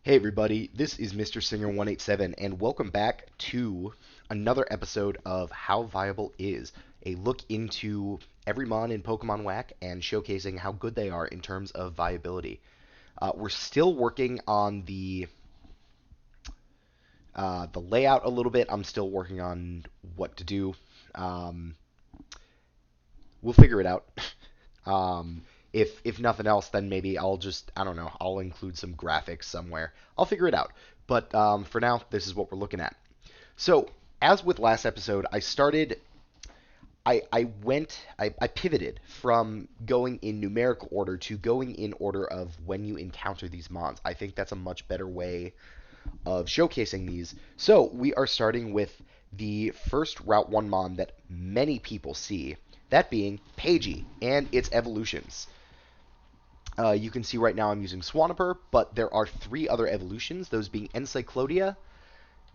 Hey everybody, this is Mr. Singer 187 and welcome back to another episode of How Viable Is, a look into every mon in Pokemon Wack and showcasing how good they are in terms of viability. We're still working on the layout a little bit. I'm still working on what to do. Um, we'll figure it out. If nothing else, then maybe I don't know, I'll include some graphics somewhere. I'll figure it out. But for now, this is what we're looking at. So, as with last episode, I pivoted from going in numerical order to going in order of when you encounter these mons. I think that's a much better way of showcasing these. So, we are starting with the first Route 1 mon that many people see, that being Pagie and its evolutions. You can see right now I'm using Swampert, but there are three other evolutions, those being Encyclodia,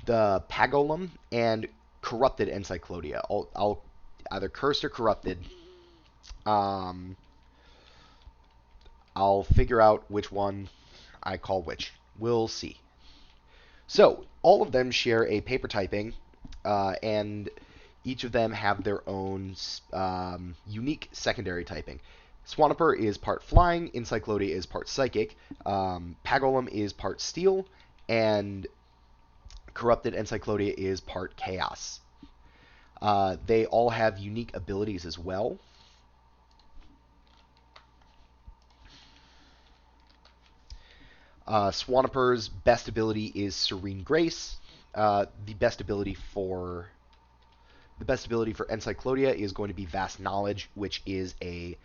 the Pagolum, and Corrupted Encyclodia. I'll either Cursed or Corrupted. Um, I'll figure out which one I call which. We'll see. So, all of them share a paper typing, and each of them have their own unique secondary typing. Swampert is part flying, Encyclodia is part psychic, Pagolum is part steel, and Corrupted Encyclodia is part chaos. They all have unique abilities as well. Swampur's best ability is Serene Grace. The best ability for Encyclodia is going to be Vast Knowledge, which is a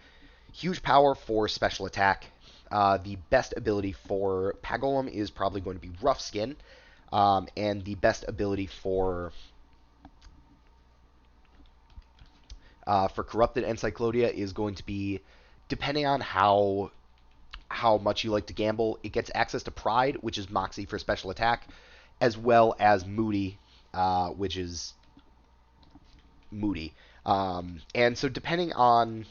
huge power for special attack. The best ability for Pagolum is probably going to be Rough Skin, and the best ability for Corrupted Encyclodia is going to be, depending on how much you like to gamble, it gets access to Pride, which is Moxie for special attack, as well as Moody, which is Moody. And so depending on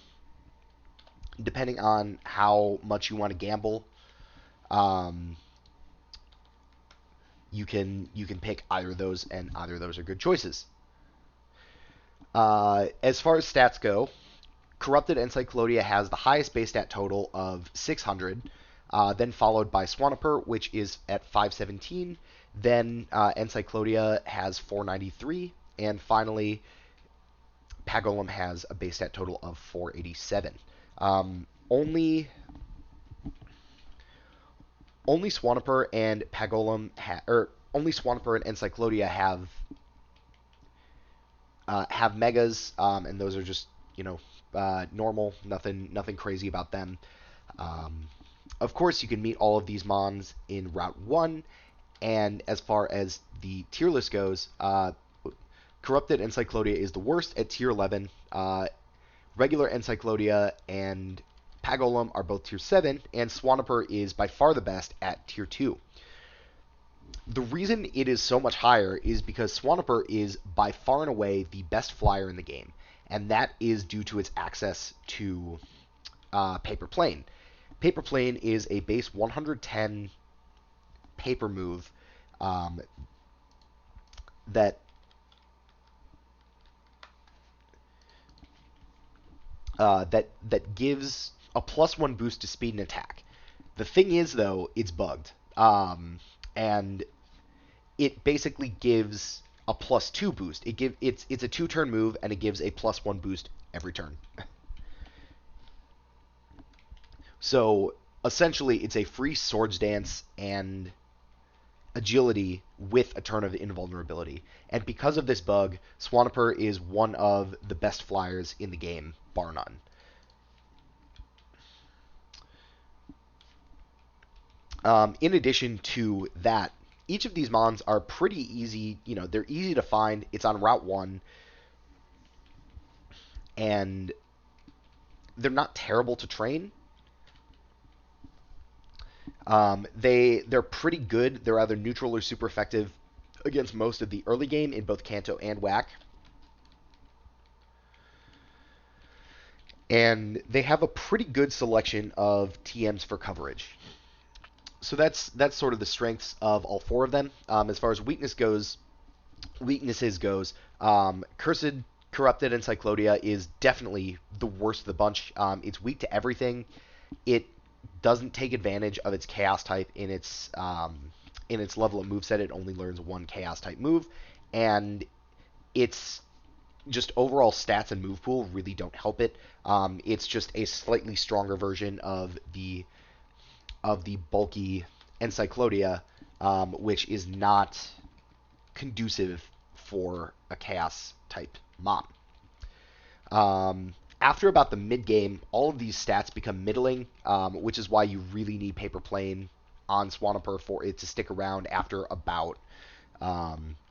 how much you want to gamble, um, you can pick either of those, and either of those are good choices. As far as stats go, Corrupted Encyclodia has the highest base stat total of 600, then followed by Swampert, which is at 517. Then Encyclodia has 493, and finally Pagolum has a base stat total of 487. Only Swampert and only Swampert and Encyclodia have megas, and those are just normal, nothing crazy about them. Um, of course, you can meet all of these mons in Route 1, and as far as the tier list goes, Corrupted Encyclodia is the worst at tier 11. Regular Encyclodia and Pagolum are both tier 7, and Swampert is by far the best at tier 2. The reason it is so much higher is because Swampert is by far and away the best flyer in the game, and that is due to its access to Paper Plane. Paper Plane is a base 110 paper move um, that that gives a +1 boost to speed and attack. The thing is, though, it's bugged, and it basically gives a +2 boost. It's a 2-turn move, and it gives a +1 boost every turn. So essentially, it's a free Swords Dance and agility with a turn of invulnerability. And because of this bug, Swampert is one of the best flyers in the game, bar none. In addition to that, each of these mons are pretty easy. They're easy to find. It's on Route 1, and they're not terrible to train. They're pretty good. They're either neutral or super effective against most of the early game in both Kanto and Whack. And they have a pretty good selection of TMs for coverage. So that's sort of the strengths of all four of them. As far as weaknesses goes, Cursed, Corrupted, and Cyclodia is definitely the worst of the bunch. It's weak to everything. It doesn't take advantage of its Chaos type in its level of moveset. It only learns one Chaos type move, and its just overall stats and move pool really don't help it. It's just a slightly stronger version of the bulky Encyclodia, which is not conducive for a Chaos type Mon. After about the mid game, all of these stats become middling, which is why you really need Paper Plane on Swampert for it to stick around after about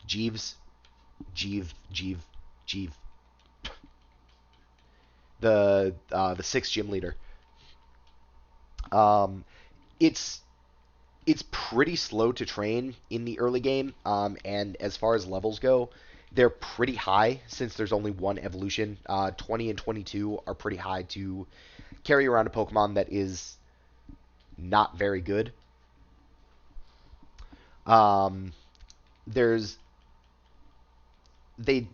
Jeeves, Jeeve, the sixth gym leader. Um, it's it's pretty slow to train in the early game, and as far as levels go, they're pretty high since there's only one evolution. 20 and 22 are pretty high to carry around a Pokemon that is not very good. Um, there's they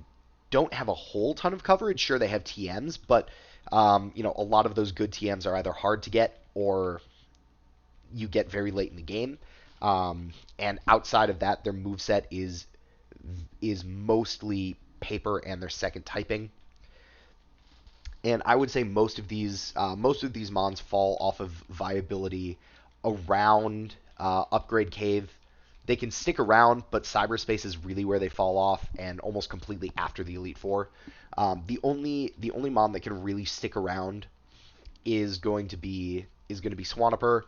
don't have a whole ton of coverage. Sure, they have TMs, but a lot of those good TMs are either hard to get or you get very late in the game. And outside of that, their moveset is mostly paper and their second typing. And I would say most of these mons fall off of viability around Upgrade Cave. They can stick around, but cyberspace is really where they fall off, and almost completely after the Elite Four. The only mon that can really stick around is going to be Swampert,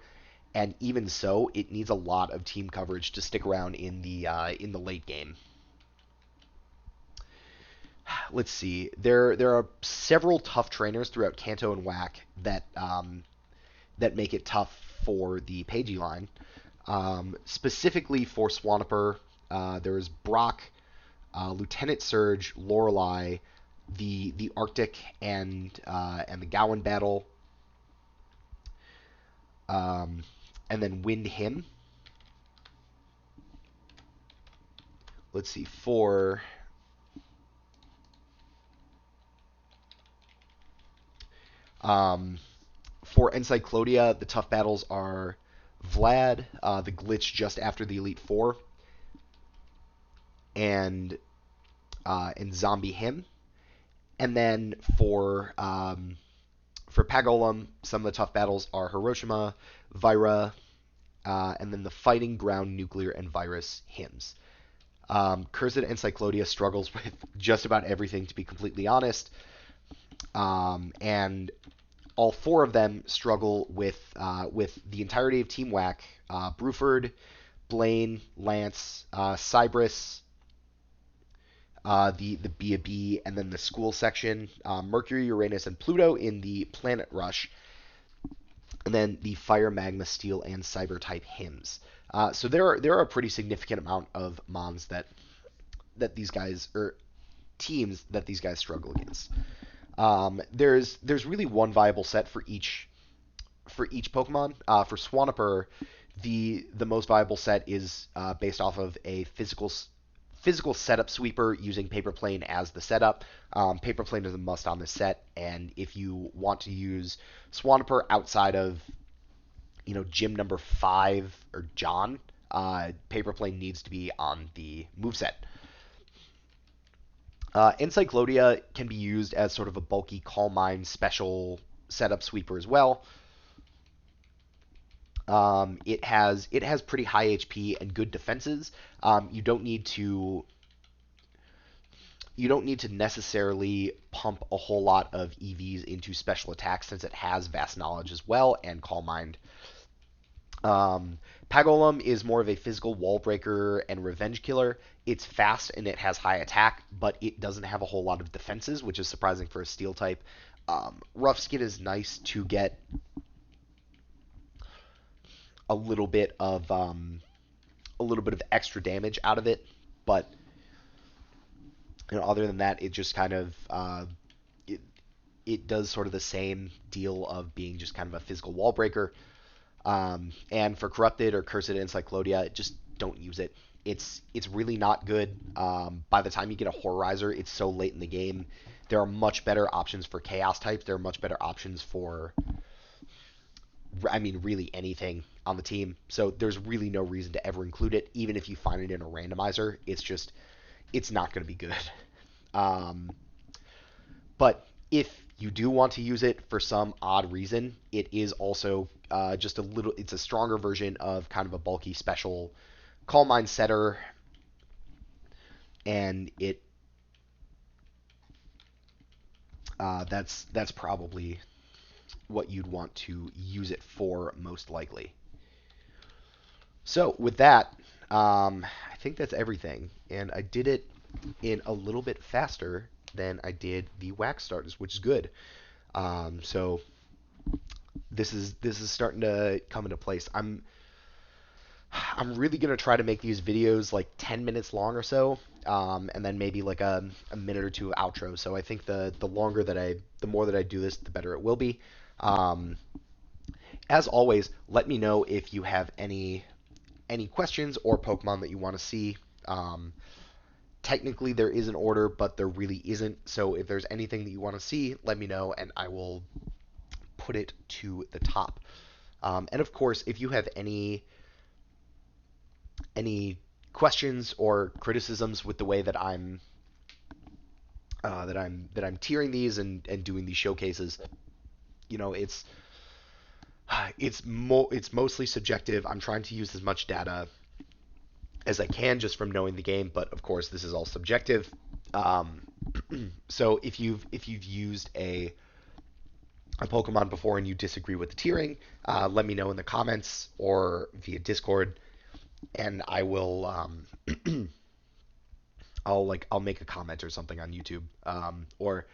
and even so, it needs a lot of team coverage to stick around in the late game. Let's see. There are several tough trainers throughout Kanto and Wack that make it tough for the Pagie line. Specifically for Swampert, there's Brock, Lieutenant Surge, Lorelei, the Arctic and the Gowan battle, um, and then Wind Him. Let's see um, for Encyclodia, the tough battles are Vlad, the glitch just after the Elite Four, and Zombie Him. And then for Pagolum, some of the tough battles are Hiroshima, Vira, and then the Fighting Ground, Nuclear, and Virus hymns. Cursed Encyclodia struggles with just about everything, to be completely honest, and all four of them struggle with the entirety of Team Whack: Bruford, Blaine, Lance, Cybris, the B, and then the school section: Mercury, Uranus, and Pluto in the Planet Rush, and then the Fire, Magma, Steel, and Cyber type hymns. So there are a pretty significant amount of mons that these guys, or teams that these guys struggle against. There's really one viable set for each Pokemon. For Swampert, the most viable set is based off of a physical setup sweeper using Paper Plane as the setup. Paper Plane is a must on this set, and if you want to use Swampert outside of gym number 5 or John, Paper Plane needs to be on the moveset. Encyclodia can be used as sort of a bulky Calm Mind special setup sweeper as well. It has pretty high HP and good defenses. You don't need to necessarily pump a whole lot of EVs into special attacks since it has vast knowledge as well and Calm Mind. Pagolum is more of a physical wall breaker and revenge killer. It's fast and it has high attack, but it doesn't have a whole lot of defenses, which is surprising for a steel type. Rough Skin is nice to get a little bit of extra damage out of it, but other than that, it just kind of it does sort of the same deal of being just kind of a physical wall breaker. And for corrupted or cursed encyclopedia, just don't use it. It's really not good. By the time you get a horrorizer, it's so late in the game. There are much better options for chaos types. There are much better options for, I mean, really anything on the team. So there's really no reason to ever include it, even if you find it in a randomizer. It's not going to be good. Um, but if you do want to use it for some odd reason, it is also just a little. It's a stronger version of kind of a bulky special Calm Mind Setter, and it that's probably what you'd want to use it for most likely. So with that, I think that's everything, and I did it in a little bit faster than I did the wax starters, which is good. So this is starting to come into place. I'm really gonna try to make these videos like 10 minutes long or so, and then maybe like a minute or two outro. So I think the more that I do this, the better it will be. Um, as always, let me know if you have any questions or Pokemon that you want to see. Um, Technically, there is an order, but there really isn't. So if there's anything that you want to see, let me know, and I will put it to the top. And of course, if you have any questions or criticisms with the way that I'm tiering these and doing these showcases, you know, it's mostly subjective. I'm trying to use as much data as I can just from knowing the game, but of course this is all subjective. Um, so if you've used a Pokemon before and you disagree with the tiering, let me know in the comments or via Discord, and I will I'll make a comment or something on YouTube. Or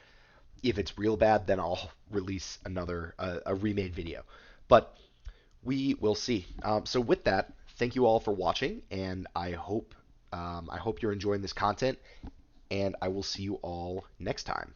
if it's real bad, then I'll release a remade video. But we will see. So with that, thank you all for watching, and I hope you're enjoying this content, and I will see you all next time.